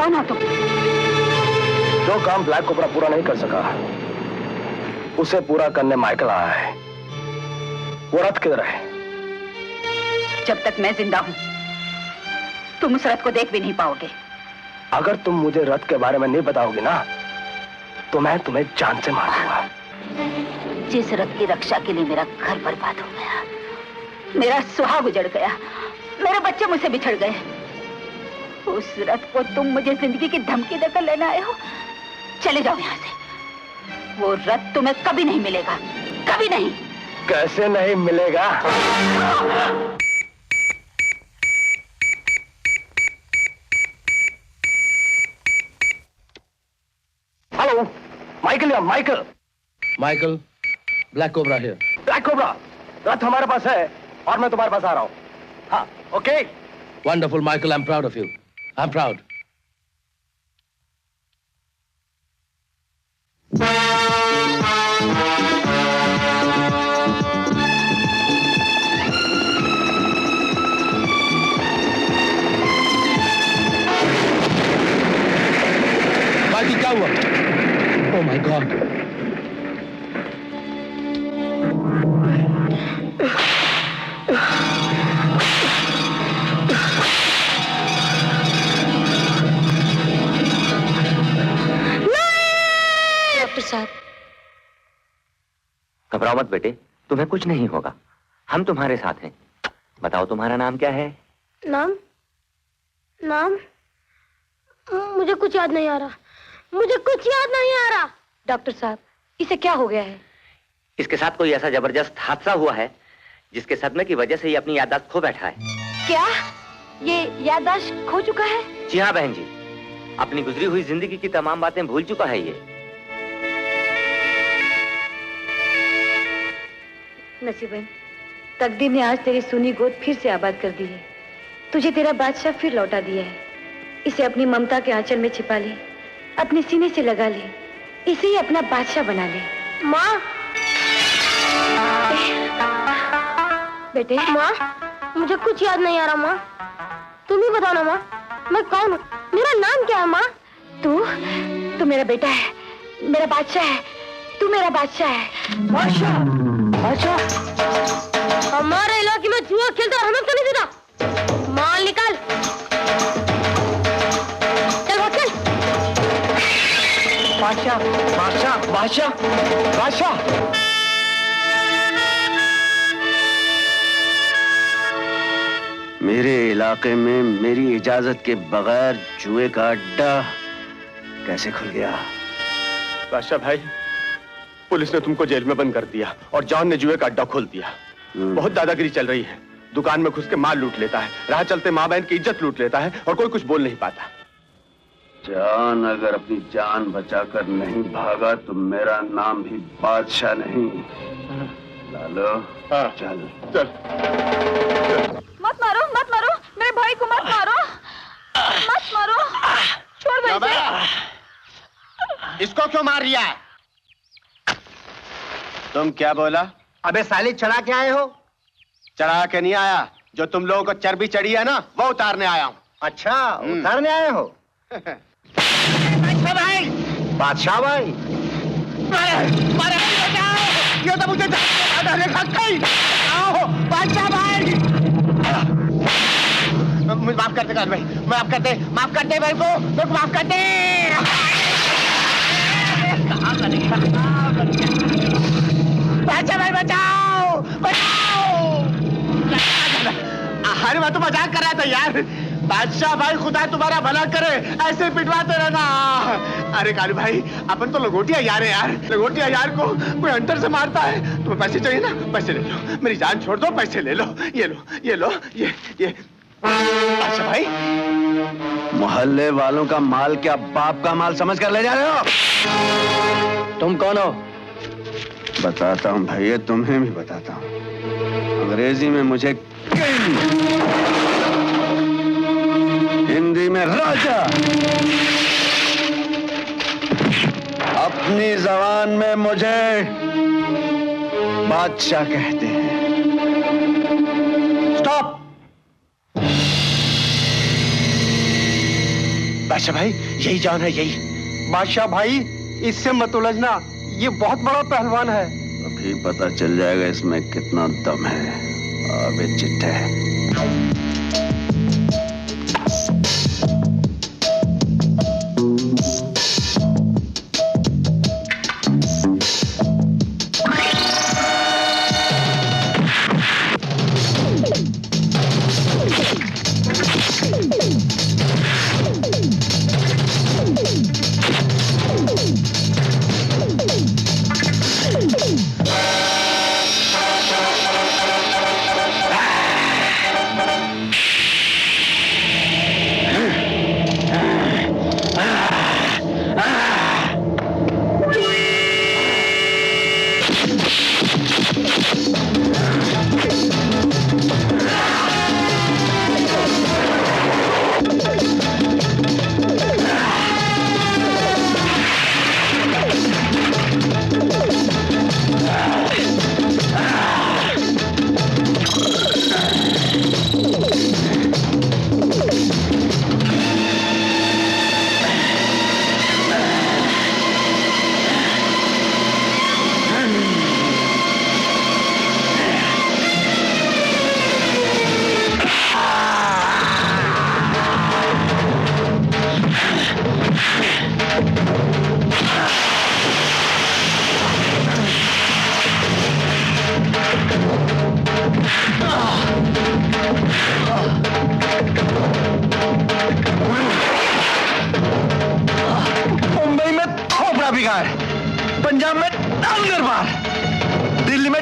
कौन हो तुम? जो काम ब्लैक कोबरा पूरा नहीं कर सका उसे पूरा करने माइकल आया है। वो रथ किधर है? जब तक मैं जिंदा हूं तुम उस रथ को देख भी नहीं पाओगे। अगर तुम मुझे रथ के बारे में नहीं बताओगे ना तो मैं तुम्हें जान से मार दूंगा। जिस रथ की रक्षा के लिए मेरा घर बर्बाद हो गया, मेरा सुहाग उजड़ गया, मेरे बच्चे मुझसे बिछड़ गए, उस रथ को तुम मुझे जिंदगी की धमकी देकर लेने आए हो। चले जाओ यहाँ से। वो रथ तुम्हें कभी नहीं मिलेगा, कभी नहीं। कैसे नहीं मिलेगा? हेलो, माइकल या Michael? Michael, black cobra here. Black cobra, रथ हमारे पास है और मैं तुम्हारे पास आ रहा हूँ। हाँ, okay. Wonderful, Michael. I'm proud of you. I'm proud. Michael, क्या हुआ? Oh my God. साहब, घबराओ मत बेटे, तुम्हें कुछ नहीं होगा। हम तुम्हारे साथ हैं। बताओ तुम्हारा नाम क्या है? नाम मुझे कुछ याद नहीं आ रहा। मुझे कुछ याद नहीं आ रहा। डॉक्टर साहब, इसे क्या हो गया है? इसके साथ कोई ऐसा जबरदस्त हादसा हुआ है जिसके सदमे की वजह से ये अपनी याददाश्त खो बैठा है। क्या ये याददाश्त खो चुका है? जी हाँ बहन जी, अपनी गुजरी हुई जिंदगी की तमाम बातें भूल चुका है ये। नसीबन, तकदीर ने आज तेरी सुनी गोद फिर से आबाद कर दी है। तुझे तेरा बादशाह फिर लौटा दिया है। इसे अपनी ममता के आंचल में छिपा ले, अपने सीने से लगा ले, इसे ही अपना बादशाह बना ले। माँ, बेटे। माँ, मुझे कुछ याद नहीं आ रहा। माँ, तुम ही बताओ ना। माँ, मैं कौन हूँ? मेरा नाम क्या है? माँ, तू मेरा बेटा है, मेरा बादशाह है। तू मेरा बादशाह है। बादशाह, बादशाह। हमारे इलाके में जुआ खेलता और हमें तो नहीं देता। माल निकाल। चल भाग चल। बादशाह, बादशाह, बादशाह, बादशाह। मेरे इलाके में मेरी इजाजत के बगैर जुए का अड्डा कैसे खुल गया? बादशाह भाई, पुलिस ने तुमको जेल में बंद कर दिया और जॉन ने जुए का अड्डा खोल दिया। बहुत दादागिरी चल रही है। दुकान में घुस के माल लूट लेता है, राह चलते माँ बहन की इज्जत लूट लेता है और कोई कुछ बोल नहीं पाता। जॉन अगर अपनी जान बचाकर नहीं भागा तो मेरा नाम भी बादशाह नहीं। लालो, चल चल। मत मारो, मत मारो, मेरे भाई को मत मारो, मत मारो, छोड़ दो इसे। इसको क्यों मार रिया है? तुम क्या बोला? अबे साली, चढ़ा के आए हो? चढ़ा के नहीं आया, जो तुम लोगों को चर्बी चढ़ी है ना वो उतारने आया हूँ। अच्छा, उतारने आए हो? भाई, बादशाह भाई, ये तो मुझे बादशाह भाई। माफ करते कान भाई, माफ करते भाई को, माफ करते। बादशाह भाई बचाओ, बचाओ। अरे मैं तो मजाक कर रहा था यार। बादशाह भाई, खुदा तुम्हारा भला करे, ऐसे पिटवाते रहना। अरे कालू भाई, अपन तो लंगोटिया यार है यार। लंगोटिया यार को कोई अंतर से मारता है। तुम्हें पैसे चाहिए ना? पैसे ले लो, मेरी जान छोड़ दो, पैसे ले लो। ये लो, ये लो, ये। अच्छा भाई, मोहल्ले वालों का माल क्या बाप का माल समझ कर ले जा रहे हो? तुम कौन हो? बताता हूँ भैया, तुम्हें भी बताता हूँ। अंग्रेजी में मुझे हिंदी में राजा, अपनी जबान में मुझे बादशाह कहते हैं। स्टॉप। बादशाह भाई यही जान है, यही। बादशाह भाई इससे मत उलझना, ये बहुत बड़ा पहलवान है। अभी पता चल जाएगा इसमें कितना दम है। अबे चिट्ठे। मुंबई में खोपड़ा बिगाड़, पंजाब में डांगर मार, दिल्ली में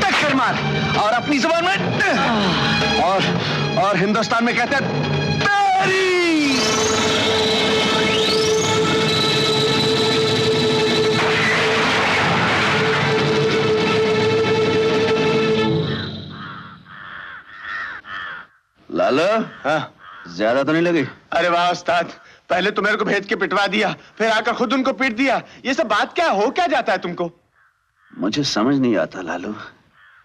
टक्कर मार, और अपनी जुबान में और हिंदुस्तान में कहते हैं तेरी। लालो, हाँ? ज्यादा तो नहीं लगी? अरे वाह उस्ताद, पहले तो मेरे को भेज के पिटवा दिया, फिर आकर खुद उनको पीट दिया। ये सब बात क्या हो क्या जाता है तुमको? मुझे समझ नहीं आता लालू,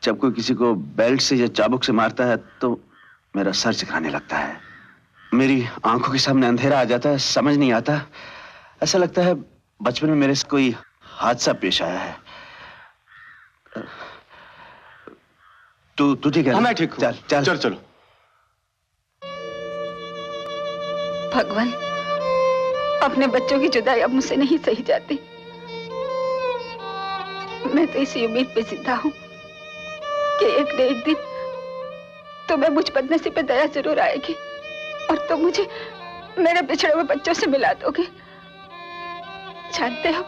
जब कोई किसी को बेल्ट से या चाबुक से मारता है तो मेरा सर चकराने लगता है, मेरी आंखों के सामने अंधेरा आ जाता है, समझ नहीं आता। ऐसा लगता है बचपन में मेरे से कोई हादसा पेश आया है। तू ठीक है? मैं ठीक हूँ। चल चल चल चलो। भगवान, अपने बच्चों की जुदाई अब मुझसे नहीं सही जाती। मैं तो इसी उम्मीद पे जिंदा हूँ कि एक न एक दिन तुम्हें मुझ बदनसीब पे दया जरूर आएगी और तुम मुझे मेरे बिछड़े हुए बच्चों से मिला दोगे। जानते हो,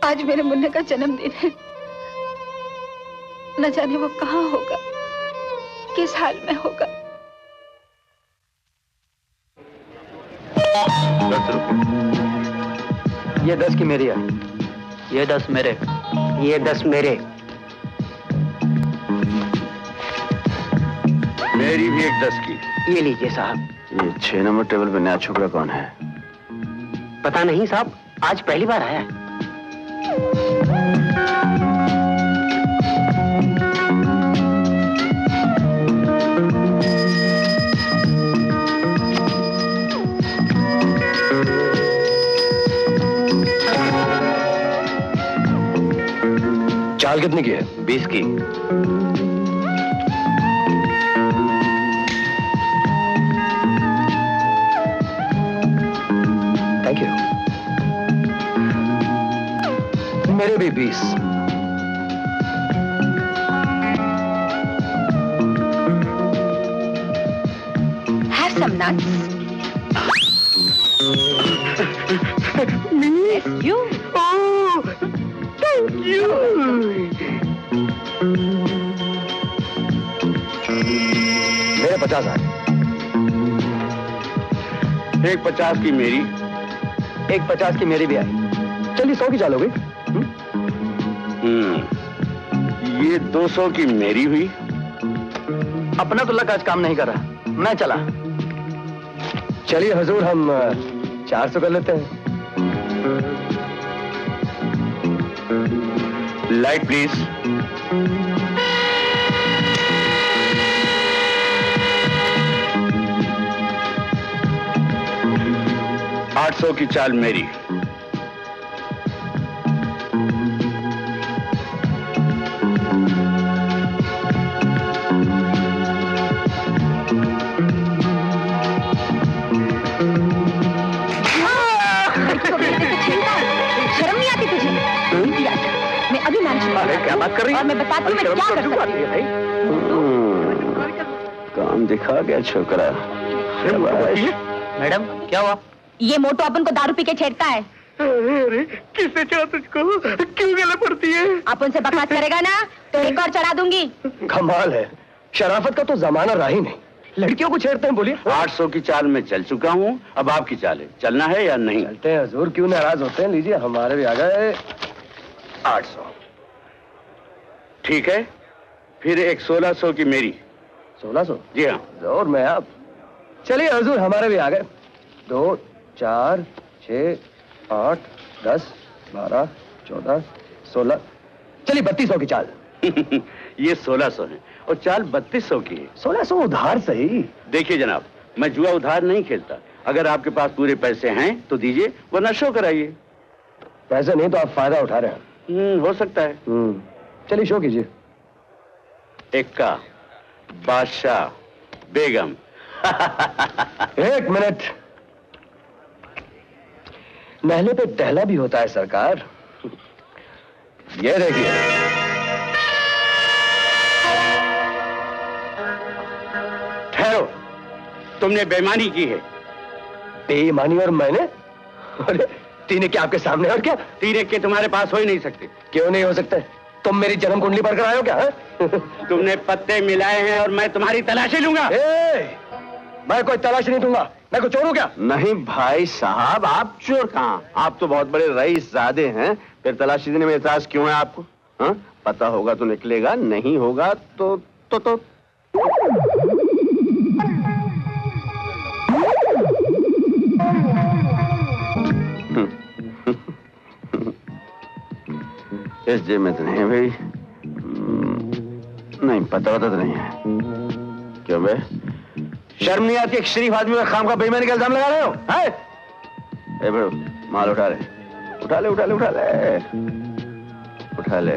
आज मेरे मुन्ने का जन्मदिन है। न जाने वो कहाँ होगा, किस हाल में होगा। 10 रुपए। ये 10 की मेरी है। ये 10 मेरे। ये 10 मेरे। मेरी भी एक 10 की। ये लीजिए साहब। ये 6 नंबर टेबल पे नया छोकरा कौन है? पता नहीं साहब, आज पहली बार आया है। चाल कितने की है? 20 की। Thank you. मेरे भी 20। Have some nuts. Yes, you. Thank you. मेरे 50 आए। एक 50 की मेरी, एक 50 की मेरी भी आई। चलिए 100 की चालोगे? ये 200 की मेरी हुई। अपना तो लक आज काम नहीं कर रहा, मैं चला। चलिए हुजूर, हम 400 कर लेते हैं। Light please. 800 की चाल मेरी। शर्म नहीं आती तुझे? मैं अभी मैनेज अरे क्या बात कर रही है? और मैं बताती हूँ मैं क्या कर सकती हूँ। भाई काम दिखा गया छोकरा। मैडम क्या हुआ? ये मोटू अपन को दारू पी के छेड़ता है। अरे किसने चढ़ा तुझको? क्यों गले पड़ती है? अपन से बकवास करेगा ना तो एक और चढ़ा दूंगी। कमाल है, शराफत का तो जमाना रहा ही नहीं। लड़कियों को छेड़ते हैं, बोलिए। 800 की चाल में चल चुका हूँ, अब आपकी चाल है, चलना है या नहीं? चलते हैं हजूर, क्यों नाराज होते हैं? लीजिए हमारे भी आ गए 800। ठीक है, फिर एक 1600 की मेरी। 1600? जी हाँ। जोर में आप। चलिए हजूर, हमारे भी आ गए। 2, 4, 6, 8, 10, 12, 14, 16। चलिए 3200 की चाल। ये 1600 है और चाल 3200 की है। 1600 उधार सही। देखिए जनाब, मैं जुआ उधार नहीं खेलता। अगर आपके पास पूरे पैसे हैं तो दीजिए, वरना शो कराइए। पैसे नहीं तो आप फायदा उठा रहे हैं। हो सकता है। चलिए शो कीजिए। एक्का, बादशाह, बेगम। एक मिनट, महले पे टहला भी होता है सरकार। ये देखिए। ठहरो, तुमने बेईमानी की है। बेईमानी और मैंने? अरे तीन के आपके सामने, और क्या? 3 के तुम्हारे पास हो ही नहीं सकते। क्यों नहीं हो सकते? तुम मेरी जन्म कुंडली पर कराए हो क्या? तुमने पत्ते मिलाए हैं और मैं तुम्हारी तलाशी लूंगा। मैं कोई तलाश नहीं दूंगा। मैं कोई चोर हूं क्या? नहीं भाई साहब, आप चोर कहाँ? आप तो बहुत बड़े रईसजादे हैं, फिर तलाशी देने में एतराज क्यों है आपको? हाँ? पता होगा तो निकलेगा, नहीं होगा तो इस जेब में तो नहीं है भाई। नहीं, पता तो नहीं है। क्यों बे? शर्म नहीं आती? एक शरीफ आदमी में खाम का बेईमानी का इल्जाम लगा रहे हो? हैं? ए बड़ो, माल उठा ले, उठा ले, उठा ले, उठा ले, उठा ले।